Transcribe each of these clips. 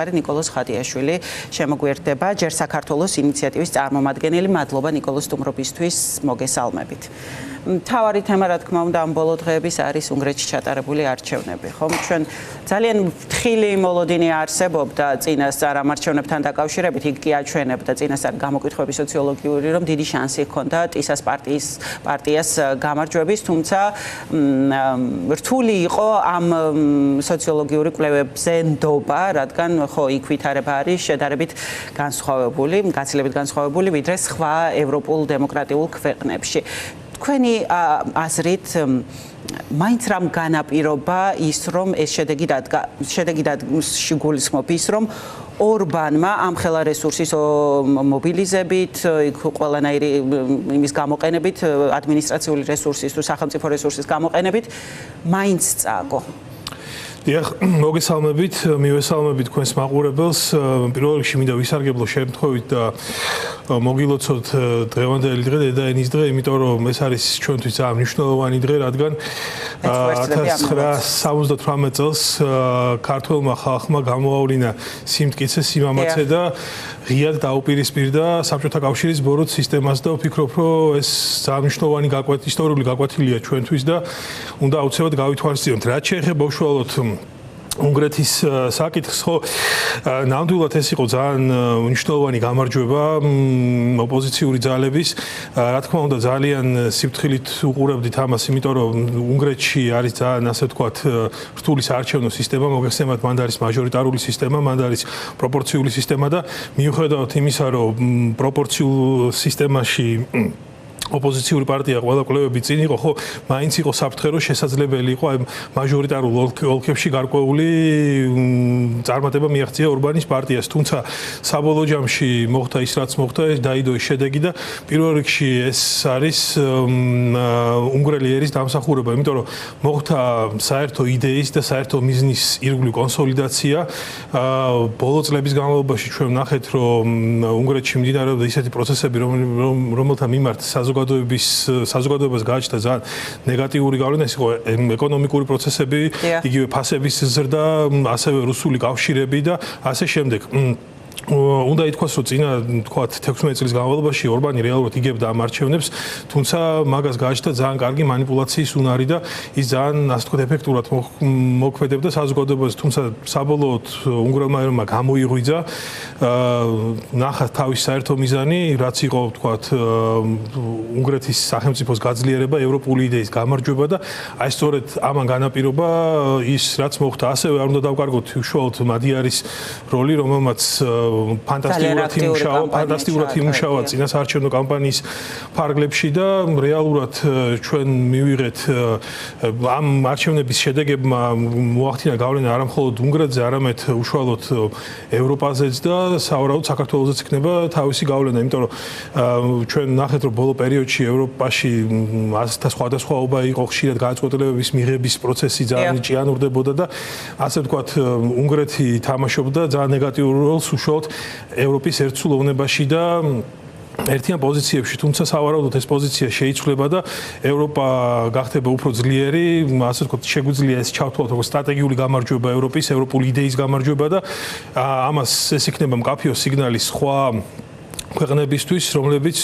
ნიკოლოზ ხატიაშვილი შემოგვიერთდება ჯერ საქართველოს ინიციატივის წარმომადგენელი. მადლობა ნიკოლოზ სტუმრობისთვის, მოგესალმებით. მთავარი თემა, რა თქმა უნდა, ამ ბოლო დღეების არის უნგრეთში ჩატარებული არჩევნები. ხომ ჩვენ ძალიან ფრთხილი მოლოდინი არსებობდა წინასწარ ამ არჩევნებთან დაკავშირებით, იქ კი აჩვენებდა წინასწარ გამოკითხვების სოციოლოგიური, რომ დიდი შანსი ჰქონდა ტისას პარტიას გამარჯვების, თუმცა რთული იყო ამ სოციოლოგიური კვლევებზე ნდობა, რადგან ხო იქ ვითარება არის შედარებით განსხვავებული, გაცილებით განსხვავებული, ვიდრე სხვა ევროპულ დემოკრატიულ ქვეყნებში. თქვენი აზრით მაინც რამ განაპირობა ის, რომ ეს შედეგი გულისხმობ ის, რომ ორბანმა ამ ხელა რესურსის მობილიზებით, ყველანაირი იმის გამოყენებით, ადმინისტრაციული რესურსის თუ სახელმწიფო რესურსის გამოყენებით მაინც წააგო. დიახ, მოგესალმებით, მივესალმებით თქვენს მაყურებელს. პირველ რიგში მინდა ვისარგებლო შემთხვევით და მოგილოცოთ დღევანდელი დღე, დედაენის დღე, იმიტომ რომ ეს არის ჩვენთვის ძალიან მნიშვნელოვანი დღე, რადგან 1978 წელს ქართველმა ხალხმა გამოავლინა სიმტკიცე, სიმამაცე და ღიად დაუპირისპირდა საბჭოთა კავშირის ბოროტ სისტემას და ვფიქრობ, რომ ეს ძალიან მნიშვნელოვანი ისტორიული გაკვეთილია ჩვენთვის და უნდა აუცილებლად გავითვალისწინოთ. რაც შეეხება უშუალოდ უნგრეთის საკითხს, ხო, ნამდვილად ეს იყო ძალიან მნიშვნელოვანი გამარჯვება ოპოზიციური ძალების. რა თქმა უნდა, ძალიან სიფრთხილით უყურებდით ამას, იმიტომ რომ უნგრეთში არის ძალიან, ასე ვთქვათ, რთული საარჩევნო სისტემა, მოგეხსენებათ, მანდ არის მაჟორიტარული სისტემა, მანდ არის პროპორციული სისტემა და მიუხედავად იმისა, რომ პროპორციულ სისტემაში ოპოზიციური პარტია ყველა კვლევები წინ იყო, ხო, მაინც იყო საფრთხე, რომ შესაძლებელი იყო აი მაჟორიტარულ ოლქებში გარკვეული წარმატება მიაღწია ორბანის პარტიას, თუმცა საბოლოო ჯამში მოხდა ის, რაც მოხდა, დაიდო ის შედეგი და პირველ რიგში ეს არის უნგრელი ერის დამსახურება, იმიტომ რომ მოხდა საერთო იდეის და საერთო მიზნის ირგვლივ კონსოლიდაცია. ბოლო წლების განმავლობაში ჩვენ ვნახეთ, რომ უნგრეთში მიმდინარეობდა ისეთი პროცესები, რომელთა მიმართ საზოგადოებას გააჩნდა ძალიან ნეგატიური გავლენა, ეს იყო ეკონომიკური პროცესები, იგივე ფასების ზრდა, ასევე რუსული კავშირები და ასე შემდეგ. უნდა ითქვას, რომ წინა 16 წლის განმავლობაში ორბანი რეალურად იგებდა ამ არჩევნებს, თუმცა მაგას გააჩნდა ძალიან კარგი манипуляციის უნარი და ის ძალიან, ასე ვთქვათ, ეფექტურად მოქმედებდა საზოგადოებას, თუმცა საბოლოოდ უნგრელმა ერმა გამოიღვიძა, ნახათ თავის საერთო მიზანი, რაც იყო, ვთქვათ, უნგრეთის სახელმწიფოს გაძლიერება, ევროპული იდეის გამარჯვება და აი სწორედ ამან განაპირობა ის, რაც მოხდა. ასევე არ უნდა დავკარგოთ უშუალოდ მადიარის როლი, რომელმაც ფანტასტიკურად იმუშავა წინასაარჩევნო კამპანიის ფარგლებში და რეალურად ჩვენ მივიღეთ ამ არჩევნების შედეგებმა მოახდინა გავლენა არა მხოლოდ უნგრეთზე, არამედ უშუალოდ ევროპაზეც და სავარაუდოდ საქართველოსაც იქნება თავისი გავლენა, იმიტომ რომ ჩვენ ნახეთ, რომ ბოლო პერიოდში ევროპაში ასთა სხვადასხვაობა იყო, ხშირად გადაწყვეტილებების მიღების პროცესი ძალიან ჭიანურდებოდა და ასე ვთქვათ, უნგრეთი თამაშობდა ძალიან ნეგატიურ როლს უშუალოდ ევროპის ერთსულოვნებაში და ერთიან პოზიციებში, თუმცა სავარაუდოდ ეს პოზიცია შეიცვლება და ევროპა გახდება უფრო ძლიერი, ასე ვთქვათ, შეგვიძლია ეს ჩავთვალოთ როგორც სტრატეგიული გამარჯვება ევროპის, ევროპული იდეის გამარჯვება და ამას ეს იქნება მკაფიო სიგნალი სხვა ქვეყნებისთვის, რომლებიც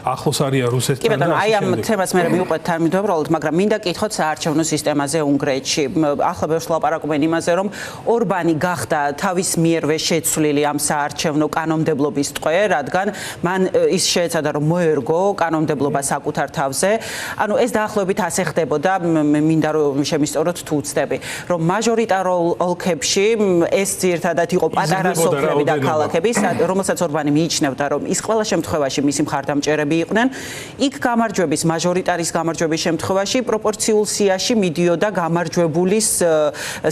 ახლოს არიან რუსეთთან. კი ბატონო, აი ამ თემას მე მივყვეთ თანმიმდევრულად, მაგრამ მინდა კითხოთ საარჩევნო სისტემაზე უნგრეთში. ახლა ბევრს ლაპარაკობენ იმაზე, რომ ორბანი გახდა თავის მიერვე შეცვლილი ამ საარჩევნო კანონმდებლობის ტყვე, რადგან მან ის შეეცადა, რომ მოერგო კანონმდებლობა საკუთარ თავზე. ანუ ეს დაახლოებით ასე ხდებოდა, მინდა რომ შემისწოროთ თუ ვცდები, რომ მაჟორიტარულ ოლქებში ეს ძირთადად იყო პატარა სოფლები და ქალაქები, რომელსაც ორბანი მიიჩნევდა, რომ ის ყველა შემთხვევაში მისი მხარდამჭერები იყვნენ. იქ გამარჯვების, მაჟორიტარის გამარჯვების შემთხვევაში პროპორციულ სიაში მიდიოდა გამარჯვებულის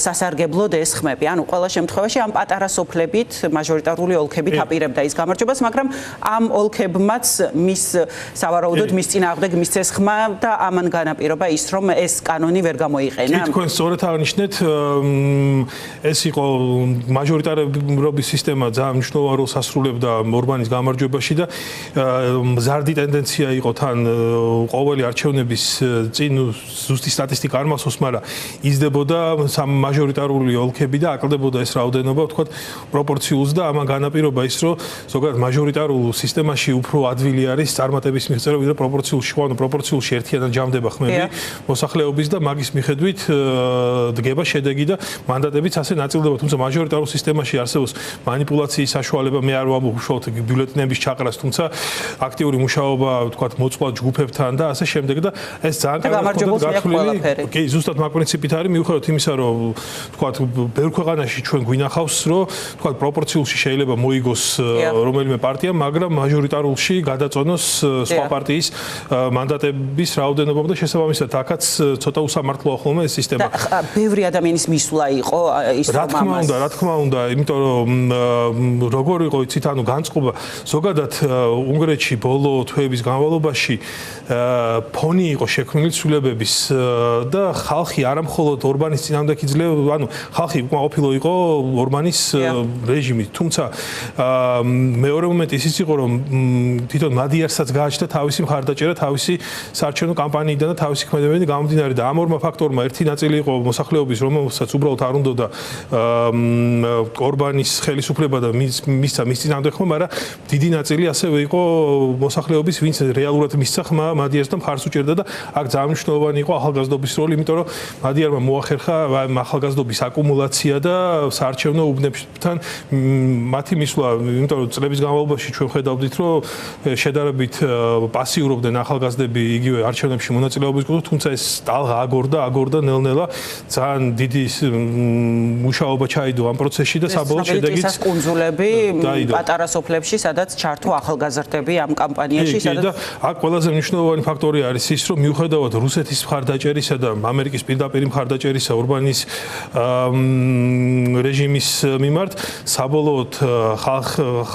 სასარგებლოდ ეს ხმები. ანუ ყველა შემთხვევაში ამ პატარა სოფლებით, მაჟორიტარული ოლქებით აპირებდა ის გამარჯვებას, მაგრამ ამ ოლქებმაც მის სავარაუდოდ მის წინააღმდეგ მისცეს ხმა და ამან განაპირობა ის, რომ ეს კანონი ვერ გამოიყენა. თქვენ სწორად აღნიშნეთ, ეს იყო მაჟორიტარობის სისტემა ძალიან მნიშვნელოვან როლს ასრულებდა ორბანის გამარჯვებაში და მზარდი ტენდენცია იყო თან ყოველი არჩევნების წინ ზუსტი სტატისტიკა არ მახსოვს, მაგრამ იზრდებოდა მაჟორიტარული ოლქები და აკლდებოდა ეს რაოდენობა, ვთქვათ, პროპორციულს და ამან განაპირობა ის, რომ ზოგადად მაჟორიტარულ სისტემაში უფრო ადვილი არის წარმატების მიღწევა, ვიდრე პროპორციულში, ანუ პროპორციულში ერთიანად ჯამდება ხმები მოსახლეობის და მაგის მიხედვით დგება შედეგი და მანდატებიც ასე ნაწილდება, თუმცა მაჟორიტარულ სისტემაში არსებობს манипуляციის საშუალება, მე არ ვამბობ უშუალოდ ბიულეტენების ჩაყრას, თუმცა აქტიური მუშაობა, ვთქვათ, მოწყვლად ჯგუფებთან და ასე შემდეგ და ეს ძალიან კარგად გათვლილი. კი, ზუსტად მაგ პრინციპით არის, მიუხედავად იმისა, რომ ვთქვათ, ბევრ ქვეყანაში ჩვენ გვინახავს, რომ ვთქვათ, პროპორციულში შეიძლება მოიგოს რომელიმე პარტია, მაგრამ მაჟორიტარულში გადაწონოს სხვა პარტიის მანდატების რაოდენობა და შესაბამისად აქაც ცოტა უსამართლოა ხოლმე ეს სისტემა. და ბევრი ადამიანის მისვლა იყო ის რა თქმა უნდა, იმიტომ რომ როგორ იყო იცით, ანუ განწყობა ზოგადად უნგრეთში ბოლო თვეების განმავლობაში ფონი იყო შექმნილი ცვლილებების და ხალხი არა მხოლოდ ორბანის წინააღმდეგ იძლევა, ანუ ხალხი უკმაყოფილო იყო ორბანის რეჟიმით, თუმცა მეორე მომენტი ისიც იყო, რომ თვითონ მადიარსაც გააჩნდა თავისი მხარდაჭერა, თავისი საარჩევნო კამპანიიდან და თავისი ქმედებიდან გამომდინარე და ამ ორმა ფაქტორმა ერთი ნაწილი იყო მოსახლეობის, რომელსაც უბრალოდ არ უნდოდა ორბანის ხელისუფლება და მის წინააღმდეგ ხმა, მაგრამ დიდი ნაწილი ასევე იყო მოსახლეობის, ვინც რეალურად მისცა ხმა მადიარს და მხარს უჭერდა და აქ ძალიან მნიშვნელოვანი იყო ახალგაზრდობის როლი, იმიტომ რომ მადიარმა მოახერხა ახალგაზრდობის აკუმულაცია და საარჩევნო უბნებთან მათი მისვლა, იმიტომ რომ წლების განმავლობაში ჩვენ ხედავდით, რომ შედარებით პასიურობდნენ ახალგაზრდები იგივე არჩევნებში მონაწილეობის გულით, თუმცა ეს ტალღა აგორდა ნელ-ნელა ძალიან დიდი მუშაობა ჩაიდო ამ პროცესში და საბოლოო შედეგიც ის კუნძულები პატარა სოფლებში, სადაც ჩართო ახალგაზრდები ამ კამპანიაში, სადაც და აქ ყველაზე მნიშვნელოვანი ფაქტორი არის ის, რომ მიუხედავად რუსეთის მხარდაჭერისა და ამერიკის პირდაპირ მხარდაჭერისა ორბანის რეჟიმის მიმართ, საბოლოოდ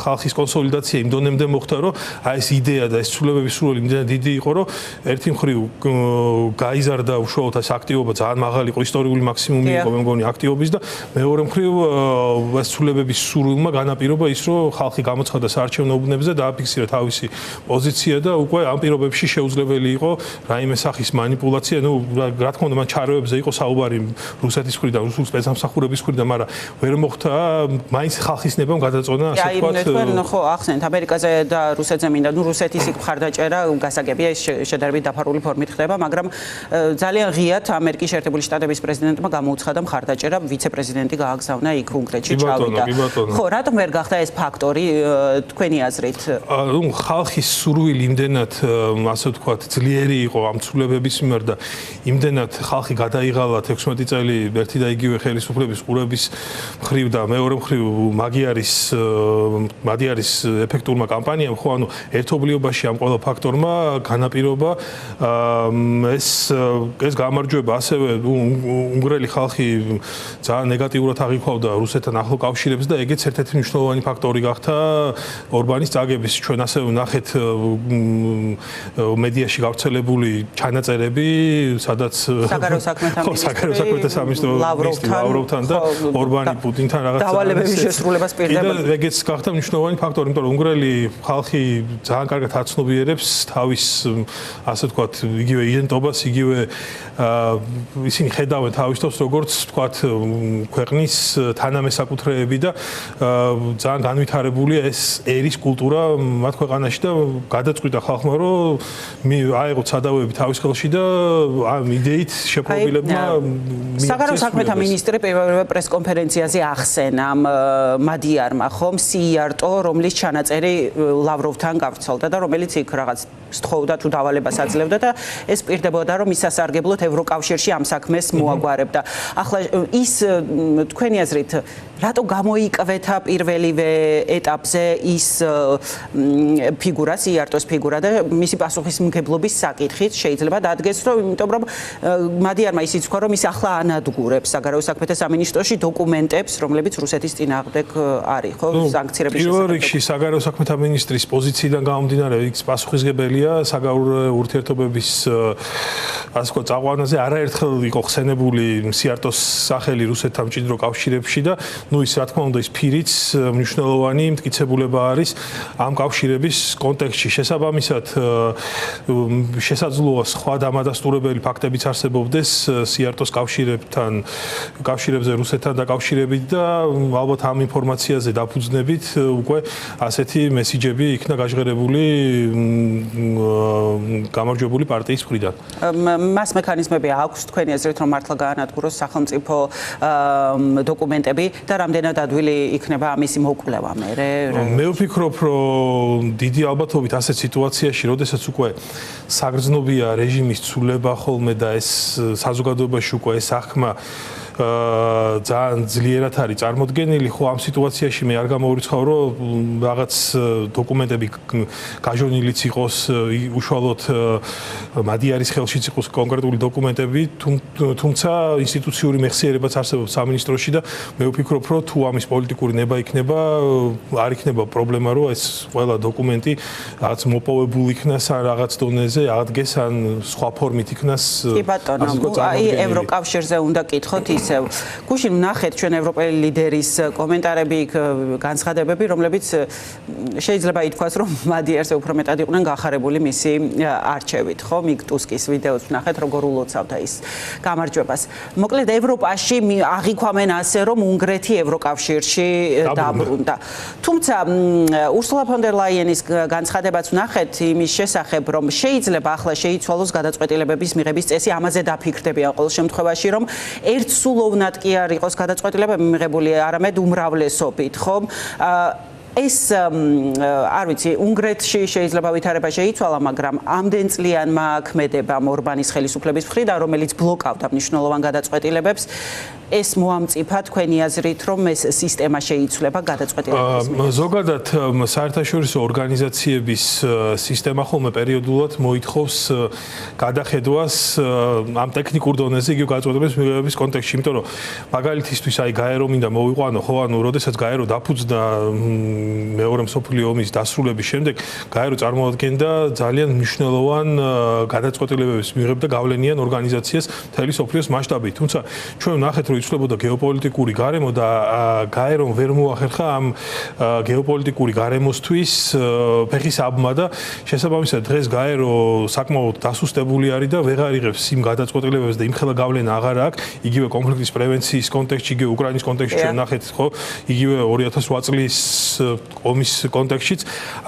ხალხის კონსოლიდაცია იმ დონემდე მოხდა, რომ აი ეს იდეა და ეს ცვლილებების სურვილი იმდენად დიდი იყო, რომ ერთი მხრივ გაიზარდა უშუალოდ ეს აქტივობა, ძალიან მაღალი იყო, ისტორიული მაქსიმუმი იყო, მე მგონი აქტივობის და მეორე მხრივ ეს ცვლილებების სურვილმა განაპირობა ის, რომ ხალხი გამოცხადდა საარჩევნო უბნებზე, დააფიქსირა თავისი პოზიცია და უკვე ამ პირობებში შეუძლებელი იყო რაიმე სახის манипуляცია, ну, რა თქმა უნდა, მან ჩარევებზე იყო საუბარი რუსეთის მხრიდან, რუსულ სპეცსამსახურების მხრიდან, მაგრამ ვერ მოხდა მაინც ხალხის ნებამ გადაწონა, ასე ვთქვათ. აი, თქვენ ხო ახსენეთ ამერიკაზე და რუსეთზე მინდა, ну, რუსეთის იქ მხარდაჭერა გასაგებია, ის შედარებით დაფარული ფორმით ხდება, მაგრამ ძალიან ღიად ამერიკის შეერთებული შტატების პრეზიდენტმა გამოუცხადა მხარდაჭერა, ვიცე-პრეზიდენტი გააგზავნა იქ უნგრეთში ჩავიდა. ხო, რატომ ვერ გახდა ეს ფაქტორი თქვენი აზრით? ну, ხალხის სურვილი იმდენად, ასე ვთქვათ, ძლიერი იყო ამ ცვლილებების მიმართ და იმდენად ხალხი გადაიღალა 16 წელი ერთი და იგივე ხელისუფლების ყურების მხრივ და მეორე მხრივ მადიარის ეფექტურმა კამპანიამ, ხო, ანუ ერთობლიობაში ამ ყველა ფაქტორმა განაპირობა ეს გამარჯვება, ასევე უნგრელი ხალხი ძალიან ნეგატიურად აღიქვავდა რუსეთთან ახლო კავშირებს და ეგეც ერთ-ერთი მნიშვნელოვანი ფაქტორი გახდა ორბანის წაგების. ჩვენ ასე ვნახეთ მედიაში გავრცელებული ჩანაწერები, სადაც საგარეო საქმეთა სამინისტრო ლავროვთან და ორბანი პუტინთან რაღაცა დავალებების შესრულებას პირდება. და ეგეც გახდა მნიშვნელოვანი ფაქტორი, იმიტომ რომ უნგრელი ხალხი ძალიან კარგად აცნობიერებს თავის, ასე ვთქვათ, იგივე იდენტობას, იგივე ისინი ხედავენ თავის თავს, როგორც ვთქვათ, ქვეყნის თანამესაკუთრეები და ძალიან განვითარებულია ეს ერის კულტურა მათ ქვეყანაში და გადაწყვიტა ხალხმა, რომ აეღოთ სადავეები თავის ხელში და ამ იდეით შეპრობილებმა საგარეო საქმეთა მინისტრი პირველ პრესკონფერენციაზე ახსენა მადიარმა ხომ სიარტო, რომლის ჩანაწერი ლავროვთან გავრცელდა და რომელიც იქ რაღაც სთხოვდა თუ დავალებას აძლევდა და ეს პირდებოდა, რომ ის სასარგებლოდ ევროკავშირში ამ საქმეს მოაგვარებდა. ახლა ის თქვენი აზრით რატო გამოიკვეთა პირველივე ეტაპზე ის ფიგურა, სიარტოს ფიგურა და მისი პასუხისმგებლობის საკითხით შეიძლება დადგეს, რომ იმიტომ რომ მადიარმა ისიც თქვა, რომ ის ახლა ანადგურებს საგარეო საქმეთა სამინისტროში დოკუმენტებს, რომლებიც რუსეთის წინააღმდეგ არის, ხო, სანქციების შესახებ. პირველ რიგში საგარეო საქმეთა მინისტრის პოზიციიდან გამომდინარე, ის პასუხისმგებელია საგარეო ურთიერთობების ასე ვთქვათ, წაყვანაზე არაერთხელ იყო ხსენებული სიარტოს სახელი რუსეთთან მჭიდრო კავშირებში და ну ის რა თქმა უნდა ის ფირიც მნიშვნელოვანი მტკიცებული ღირებულება არის ამ კავშირების კონტექსტში. შესაბამისად, შესაძლოა სხვა დამადასტურებელი ფაქტებიც არსებობდეს სიარტოს კავშირებზე რუსეთთან დაკავშირებით და ალბათ ამ ინფორმაციაზე დაფუძნებით უკვე ასეთი მესიჯები იქნა გაჟღერებული გამარჯვებული პარტიის მხრიდან. მას მექანიზმები აქვს თქვენი აზრით რომ მართლა გაანადგუროს სახელმწიფო დოკუმენტები და რამდენად ადვილი იქნება ამისი მოკვლევა მერე? მე ვფიქრობ, რომ დიდი ალბათობით ასეთ სიტუაციაში, როდესაც უკვე საგრძნობია რეჟიმის ცვლილება ხოლმე და ეს საზოგადოებაში უკვე ეს აღქმა ძალიან ძლიერად არის წარმოდგენილი, ხო ამ სიტუაციაში მე არ გამოვრიცხავ, რომ რაღაც დოკუმენტები გაჟონილიც იყოს, უშუალოდ მადიარის ხელშიც იყოს კონკრეტული დოკუმენტები, თუმცა ინსტიტუციური მეხსიერებაც არსებობს სამინისტროში და მე ვფიქრობ, რომ თუ ამის პოლიტიკური ნება იქნება, არ იქნება პრობლემა, რომ ეს ყველა დოკუმენტი რაღაც მოპოვებული იქნას ან რაღაც დონეზე აღდგეს ან სხვა ფორმით იქნას. კი ბატონო, აი ევროკავშირზე უნდა კითხოთ ისევ. გუშინ ვნახეთ ჩვენ ევროპელი ლიდერის კომენტარები, განცხადებები, რომლებიც შეიძლება ითქვას, რომ მადიარზე უფრო მეტად იყვნენ გახარებული მისი არჩევით, ხო? მიგ ტუსკის ვიდეოს ვნახეთ, როგორ ულოცავდა ის გამარჯვებას. მოკლედ ევროპაში აღიქვამენ ასე, რომ უნგრეთი ევროკავშირში დაბრუნდა. თუმცა ურსულა ფონ დერ ლაიენის განცხადებაც ვნახეთ იმის შესახებ, რომ შეიძლება ახლა შეიცვალოს გადაწყვეტილებების მიღების წესი, ამაზე დაფიქრდებიან ყოველ შემთხვევაში, რომ ერთ სულოვნად კი არ იყოს გადაწყვეტილებები მიღებული, არამედ უმრავლესობით, ხო? ეს არ ვიცი, უნგრეთში შეიძლება ვითარება შეიცვალა, მაგრამ ამდენ წლიანმა ქმედებამ ორბანის ხელისუფლების მხრიდან, რომელიც ბლოკავდა მნიშვნელოვან გადაწყვეტილებებს, ეს მოამწიფა თქვენი აზრით, რომ ეს სისტემა შეიცვლება გადაწყვეტილებების მიღებაში? ზოგადად საერთაშორისო ორგანიზაციების სისტემა ხოლმე პერიოდულად მოითხოვს გადახედვას ამ ტექნიკურ დონეზე იგივე გადაწყვეტილების მიღების კონტექსტში, იმიტომ რომ მაგალითისთვის აი გაერო მინდა მოვიყვანო, ხო, ანუ როდესაც გაერო დაფუძნა მეორე მსოფლიო ომის დასრულების შემდეგ, გაერო წარმოადგენდა ძალიან მნიშვნელოვან გადაწყვეტილებების მიღებ და გავლენიან ორგანიზაციას მთელი მსოფლიოს მასშტაბით. თუმცა ჩვენ ვნახეთ, რომ იცვლებოდა გეოპოლიტიკური გარემო და გაერომ ვერ მოახერხა ამ გეოპოლიტიკური გარემოსთვის ფეხის აბმა და შესაბამისად დღეს გაერო საკმაოდ დასუსტებული არის და ვეღარ იღებს იმ გადაწყვეტილებებს და იმხელა გავლენა აღარ აქვს იგივე კონფლიქტის პრევენციის კონტექსტში, იგივე უკრაინის კონტექსტში ჩვენ ვნახეთ, ხო, იგივე 2008 წლის ომის კონტექსტშიც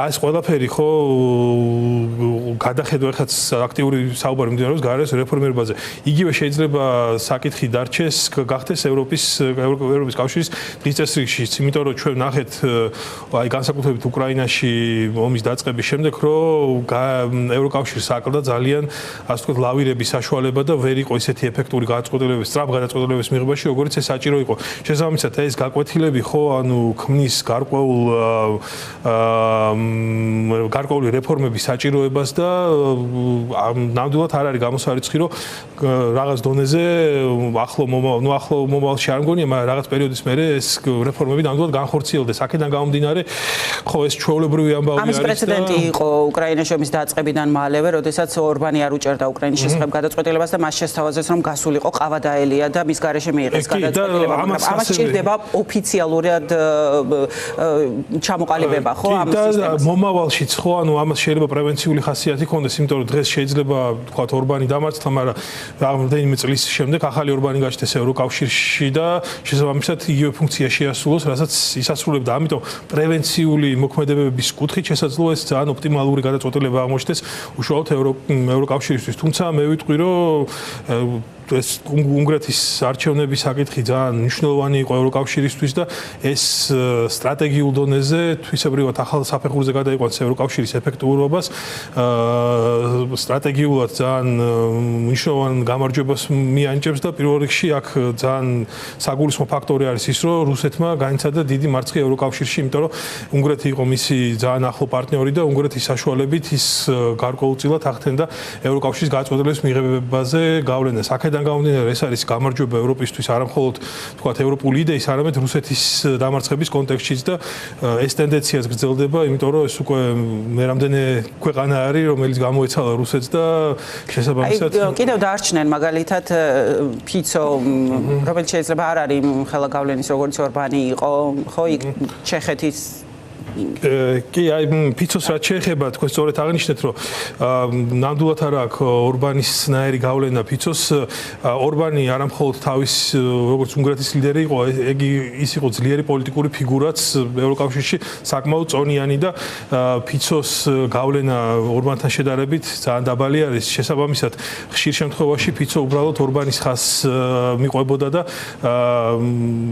ეს ყველაფერი ხო გადახედვა ხაც აქტიური საუბარი მიმდინარეობს გაეროს რეფორმირებაზე. იგივე შეიძლება საკითხი დარჩეს გახდეს ევროპის კავშირის დღის წესრიგშიც, იმიტომ რომ ჩვენ ვნახეთ აი განსაკუთრებით უკრაინაში ომის დაწყების შემდეგ, რომ ევროკავშირს აკლდა ძალიან ასე ვთქვათ ლავირების საშუალება და ვერ იყო ისეთი ეფექტური გადაწყვეტილებების, სწრაფ გადაწყვეტილებების მიღებაში, როგორც ეს საჭირო იყო. შესაბამისად, ეს გაკვეთილები ხო ანუ ქმნის გარკვეული რეფორმების საჭიროებას და ნამდვილად არ არის გამოსარიცხი, რომ რაღაც დონეზე ახლო მომავალში არ მგონია, მაგრამ რაღაც პერიოდის მერე ეს რეფორმები ნამდვილად განხორციელდეს. აქედან გამომდინარე, ხო ეს ჩვეულებრივი ამბავი არის და ამის პრეცედენტი იყო უკრაინის ომის დაწყებიდან მალევე, როდესაც ორბანი არ უჭერდა უკრაინის შესახებ გადაწყვეტილებას და მას შესთავაზეს, რომ გასულიყო ყავადაელია და მის გარეშე მიიღეს გადაწყვეტილება. ამას სჭირდება ოფიციალურად ჩამოყალიბება, ხო, ამ სისტემას. და მომავალშიც ხო, ანუ ამას შეიძლება პრევენციული ხასიათი ქონდეს, იმიტომ რომ დღეს შეიძლება თქვათ ორბანი დამარცხდა, მაგრამ რამდენიმე წლის შემდეგ ახალი ორბანი გაჩნდეს ევროკავშირში და შესაბამისად იგივე ფუნქცია შეასრულოს, რასაც ისასრულებდა. ამიტომ პრევენციული მოქმედებების კუთხით შესაძლოა ეს ძალიან ოპტიმალური გადაწყვეტილება აღმოჩნდეს უშუალოდ ევროკავშირისთვის. თუმცა მე ვიტყვი, რომ ეს უნგრეთის არჩევნების საკითხი ძალიან მნიშვნელოვანი იყო ევროკავშირისთვის და ეს სტრატეგიულ დონეზე თვისებრივად ახალ საფეხურზე გადაიყვანს ევროკავშირის ეფექტურობას, სტრატეგიულად ძალიან მნიშვნელოვან გამარჯვებას მიანიჭებს და პირველ რიგში აქ ძალიან საგულისხმო ფაქტორი არის ის, რომ რუსეთმა განიცადა დიდი მარცხი ევროკავშირში, იმიტომ რომ უნგრეთი იყო მისი ძალიან ახლო პარტნიორი და უნგრეთის საშუალებით ის გარკვეულწილად ახდენდა ევროკავშირის გადაწყვეტილების მიღებაზე გავლენას. აქედან გამომდინარე, ეს არის გამარჯვება ევროპისთვის, არა მხოლოდ თქვათ ევროპული იდეის, არამედ რუსეთის დამარცხების კონტექსტშიც და ეს ტენდენციაც გრძელდება, იმიტომ რომ ეს უკვე მე რამდენი ქვეყანა არის, რომელიც გამოეცალა რუსეთს და შესაბამისად კიდევ დარჩნენ მაგალითად ფიცო, რომელიც შეიძლება არ არის ხელა გავლენის როგორც ორბანი იყო, ხო, იქ ჩეხეთის კი, აი ფიცოს რაც შეეხება, თქვენ სწორედ აღნიშნეთ, რომ ნამდვილად არ აქვს ორბანისნაირი გავლენა ფიცოს. ორბანი არამხოლოდ თავის როგორც უნგრეთის ლიდერი იყო, ის იყო ძლიერი პოლიტიკური ფიგურაც ევროკავშირში, საკმაოდ წონიანი და ფიცოს გავლენა ორბანთან შედარებით ძალიან დაბალი არის. შესაბამისად, ხშირ შემთხვევაში ფიცო უბრალოდ ორბანის ხაზს მიყვებოდა და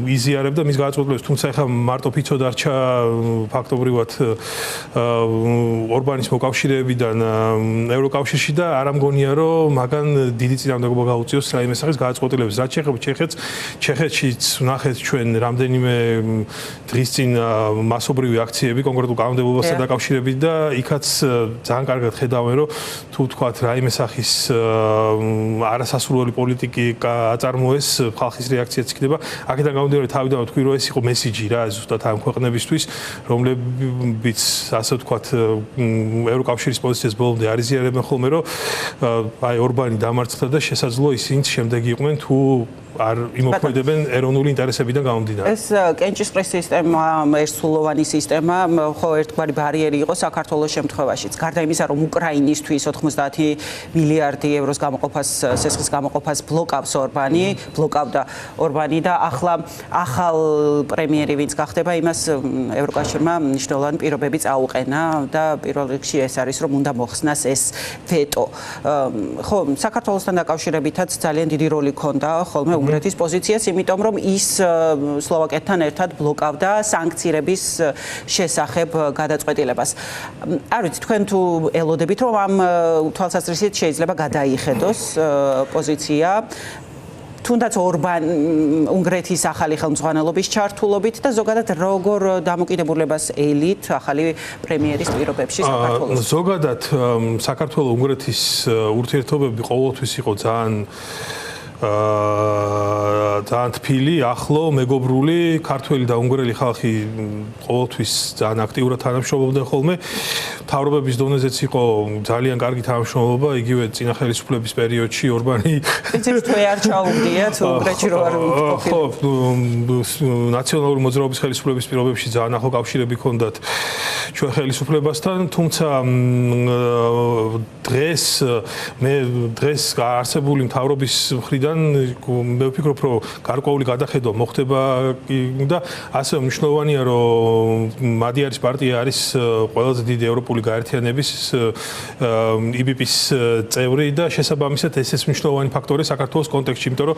იზიარებდა მის გადაწყვეტილებას, თუმცა ახლა მარტო ფიცო დარჩა ფაქტობრივად ორბანის მოკავშირეებიდან ევროკავშირში და არ ამგონია რომ მაგან დიდი წინააღმდეგობა გაუწიოს რაიმე სახის გადაწყვეტილებას. რაც შეეხება ჩეხეთშიც ვნახეთ ჩვენ რამდენიმე დღის წინ მასობრივი აქციები კონკრეტულ კანონმდებლობასთან დაკავშირებით და იქაც ძალიან კარგად ხედავენ რომ თუ თქვათ რაიმე სახის არასასურველი პოლიტიკი აწარმოეს ხალხის რეაქციაც იქნება. აქედან გამომდინარე თავიდან ვთქვი რომ ეს იყო მესიჯი რა ზუსტად ამ ქვეყნებისთვის რომლებიც ასე ვთქვათ ევროკავშირის პოზიციას ბოლომდე არ იზიარებენ ხოლმე რომ აი ორბანი დამარცხდა და შესაძლოა ისინიც შემდეგი იყვნენ თუ არ იმოქმედებენ ეროვნული ინტერესებიდან გამომდინარე. ეს კენჭისყრის სისტემა, ერთსულოვანი სისტემა, ხო ერთგვარი ბარიერი იყო საქართველოს შემთხვევაშიც. გარდა იმისა, რომ უკრაინისთვის 90 მილიარდი ევროს გამოყოფას, სესხის გამოყოფას ბლოკავდა ორბანი და ახლა ახალ პრემიერი ვინც გახდება, იმას ევროკავშირმა მნიშვნელოვანი პირობები წაუყენა და პირველ რიგში ეს არის, რომ უნდა მოხსნას ეს ვეტო. ხო, საქართველოსთან დაკავშირებითაც ძალიან დიდი როლი ჰქონდა ხოლმე უნგრეთის პოზიციას, იმიტომ რომ ის სლოვაკეთთან ერთად ბლოკავდა სანქციების შესახებ გადაწყვეტილებას. არ ვიცი, თქვენ თუ ელოდებით, რომ ამ თვალსაზრისით შეიძლება გადაიხედოს პოზიცია თუნდაც უნგრეთის ახალი ხელმძღვანელობის ჩართულობით და ზოგადად როგორ დამოკიდებულებას ელით ახალი პრემიერის პირობებში საქართველოს. ზოგადად საქართველოს-უნგრეთის ურთიერთობები ყოველთვის იყო ძალიან თბილი, ახლო, მეგობრული, ქართველი და უნგრელი ხალხი ყოველთვის ძალიან აქტიურად თანამშრომლობდნენ ხოლმე. მთავრობების დონეზეც იყო ძალიან კარგი თანამშრომლობა, იგივე წინა ხელისუფლების პერიოდში ორბანი იცით თუ არ ჩაუგდიათ უნგრეთში რო არ ხო, ნაციონალური მოძრაობის ხელისუფლების პირობებში ძალიან ახლო კავშირები ჰქონდათ ჩვენ ხელისუფლებასთან, თუმცა დღეს არსებული მთავრობის მხრიდან მე ვფიქრობ, რომ გარკვეული გადახედვა მოხდება და ასევე მნიშვნელოვანია, რომ მადიარის პარტია არის ყველაზე დიდი ევროპული გაერთიანების IBP-ის წევრი და შესაბამისად ეს მნიშვნელოვანი ფაქტორია საქართველოს კონტექსტში, იმიტომ რომ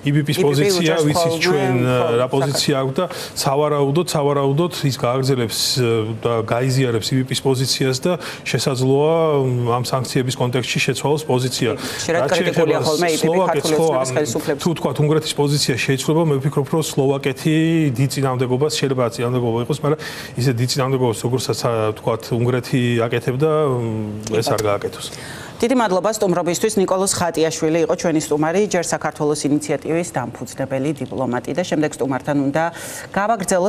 IBP-ის პოზიცია, ვიცით ჩვენ რა პოზიცია აქვს და სავარაუდოდ ის გააგრძელებს და გაიზიარებს IBP-ის პოზიციას და შესაძლოა ამ სანქციების კონტექსტში შეცვალოს პოზიცია. რაც კრიტიკულია ხოლმე IBP ქართულების ხელისუფლების. თუ თქვა უნგრეთის პოზიცია შეიცვლება, მე ვფიქრობ, რომ სლოვაკეთი დიდ წინააღმდეგობას შეიძლება წინააღმდეგობა იყოს, მაგრამ ისე დიდ წინააღმდეგობას როგორცაც თქვა უნგრეთი აკეთებდა, ეს არ გააკეთოს. დიდი მადლობა სტუმრობისთვის. ნიკოლოზ ხატიაშვილი იყო ჩვენი სტუმარი, ჯერ საქართველოს ინიციატივის დამფუძნებელი დიპლომატი და შემდეგ სტუმართან უნდა გავაგრძელოთ